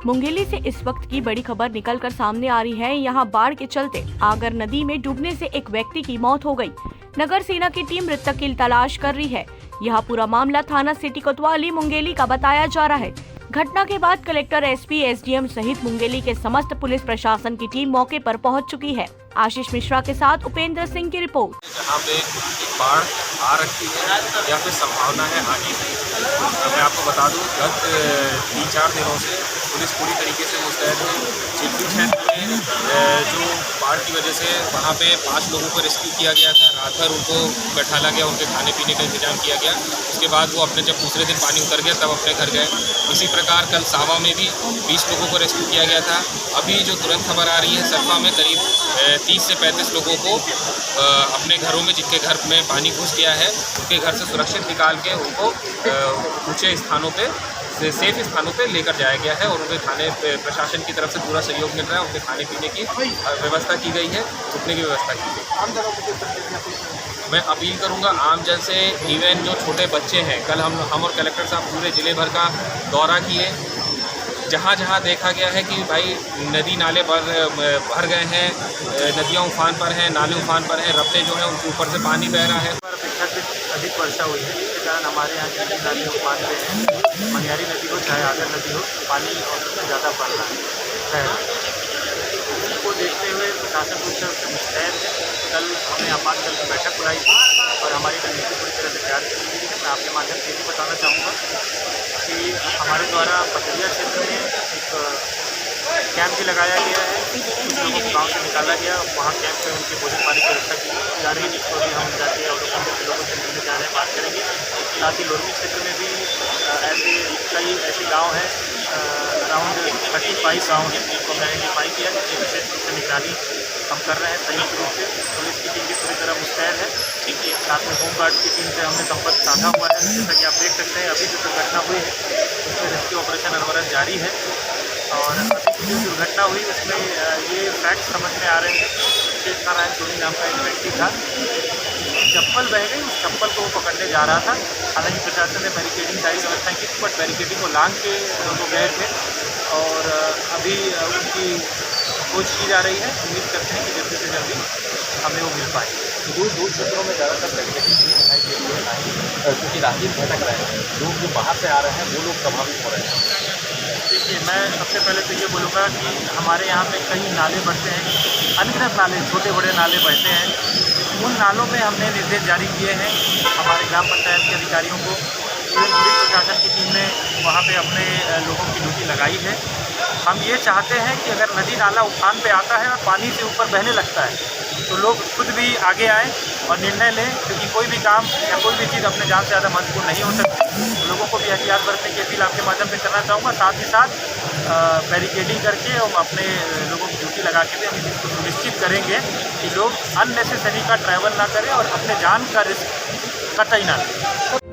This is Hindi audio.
मुंगेली से इस वक्त की बड़ी खबर निकलकर सामने आ रही है। यहाँ बाढ़ के चलते आगर नदी में डूबने से एक व्यक्ति की मौत हो गई। नगर सेना की टीम मृतक की तलाश कर रही है। यह पूरा मामला थाना सिटी कोतवाली मुंगेली का बताया जा रहा है। घटना के बाद कलेक्टर, एसपी, एसडीएम सहित मुंगेली के समस्त पुलिस प्रशासन की टीम मौके पर पहुंच चुकी है। आशीष मिश्रा के साथ उपेंद्र सिंह की रिपोर्ट। जहाँ पे बाढ़ आ रखी है या फिर संभावना है आगे की, मैं आपको बता दूं गत 3-4 दिनों से पुलिस पूरी तरीके से मुस्तैद है। चिल्फी क्षेत्र में जो बाढ़ की वजह से वहाँ पे 5 लोगों को रेस्क्यू किया गया था। रात भर उनको बैठाला गया, उनके खाने पीने का इंतजाम किया गया। उसके बाद वो अपने जब दूसरे दिन पानी उतर गया तब अपने घर गए। इसी प्रकार कल सावा में भी 20 लोगों को रेस्क्यू किया गया था। अभी जो तुरंत खबर आ रही है, सरफा में करीब 30 से 35 लोगों को अपने घरों में, जिनके घर में पानी घुस गया है, उनके घर से सुरक्षित निकाल के उनको ऊंचे स्थानों पे, सेफ स्थानों पे लेकर जाया गया है और उनके खाने प्रशासन की तरफ से पूरा सहयोग मिल रहा है। उनके खाने पीने की व्यवस्था की गई है, रुकने की व्यवस्था की गई। मैं अपील करूंगा आम जन से, इवन जो छोटे बच्चे हैं, कल हम और कलेक्टर साहब पूरे ज़िले भर का दौरा किए। जहाँ जहाँ देखा गया है कि भाई नदी नाले भर गए हैं, नदियाँ उफान पर हैं, नाले उफान पर हैं, रपटे जो हैं उनके ऊपर से पानी बह रहा है। अपेक्षाकृत अधिक वर्षा हुई है, जिसके कारण हमारे यहाँ की नाले उफान पे हैं। मनियारी नदी हो चाहे आगर नदी हो, पानी और सबसे ज़्यादा बढ़ रहा है शहर को देखते हुए प्रशासन पूरी तरह से मुस्तैद है। कल हमने आपातकाल की बैठक बुलाई थी और हमारी रणनीति पूरी तरह से तैयार की गई है। मैं आपके माध्यम से भी बताना चाहूँगा कि हमारे द्वारा पथरिया क्षेत्र में एक कैंप भी लगाया गया है। कुछ लोगों को गाँव से निकाला गया, वहाँ कैंप में उनके भोजन पानी की व्यवस्था की जा रही है, जिसको भी हम जाके और लोगों से मिलने जा रहे हैं, बात करेंगे। साथ ही लोरमी क्षेत्र में भी कई ऐसे गाँव हैं, अराउंड 35 गाँव हैं, जिनको हमने आइडेंटिफाई किया, जिसकी विशेष रूप से निगरानी हम कर रहे हैं। संयुक्त रूप से पुलिस की टीम भी पूरी तरह मुस्तैद है। साथ में होमगार्ड की टीम से हमने संपर्क साधा हुआ है। जैसा कि आप देख सकते हैं, अभी जो दुर्घटना हुई है उसमें रेस्क्यू ऑपरेशन अनवरत जारी है। और अभी जो दुर्घटना हुई उसमें ये फैक्ट समझ में आ रहे हैं कि नारायण सोनी नाम का एक व्यक्ति था, चप्पल बह गई, उस चप्पल को वो पकड़ने जा रहा था। हालांकि प्रशासन ने बैरिकेडिंग सारी व्यवस्था की, बट बैरिकेडिंग को लांघ के वो गए थे और अभी उनकी खोज की जा रही है। उम्मीद करते हैं कि जल्दी से जल्दी हमें वो मिल पाए। दूर क्षेत्रों में ज़्यादातर बैरिकेडिंग दिखाई दे रही है, क्योंकि राहगीर भटक रहे हैं, लोग जो बाहर से आ रहे हैं वो लोग प्रभावित हो रहे हैं। देखिए, मैं सबसे पहले तो ये बोलूँगा कि हमारे यहाँ पे कई नाले बढ़ते हैं, अनगिनत नाले, छोटे बड़े नाले बढ़ते हैं। उन नालों में हमने निर्देश जारी किए हैं हमारे ग्राम पंचायत के अधिकारियों को। पुलिस प्रशासन की टीम ने वहाँ पे अपने लोगों की ड्यूटी लगाई है। हम ये चाहते हैं कि अगर नदी नाला उफान पे आता है और पानी से ऊपर बहने लगता है तो लोग खुद भी आगे आएँ और निर्णय लें, क्योंकि कोई भी काम या कोई भी चीज़ अपने जान से ज़्यादा महत्वपूर्ण नहीं हो सकती। लोगों को भी एहतियात बरतने की अपील आपके माध्यम से करना चाहूँगा। साथ ही साथ बैरिकेडिंग करके हम अपने लोगों की ड्यूटी लगा के भी हम इसको सुनिश्चित करेंगे कि लोग अननेसेसरी का ट्रैवल ना करें और अपने जान का रिस्क कतई ना लें।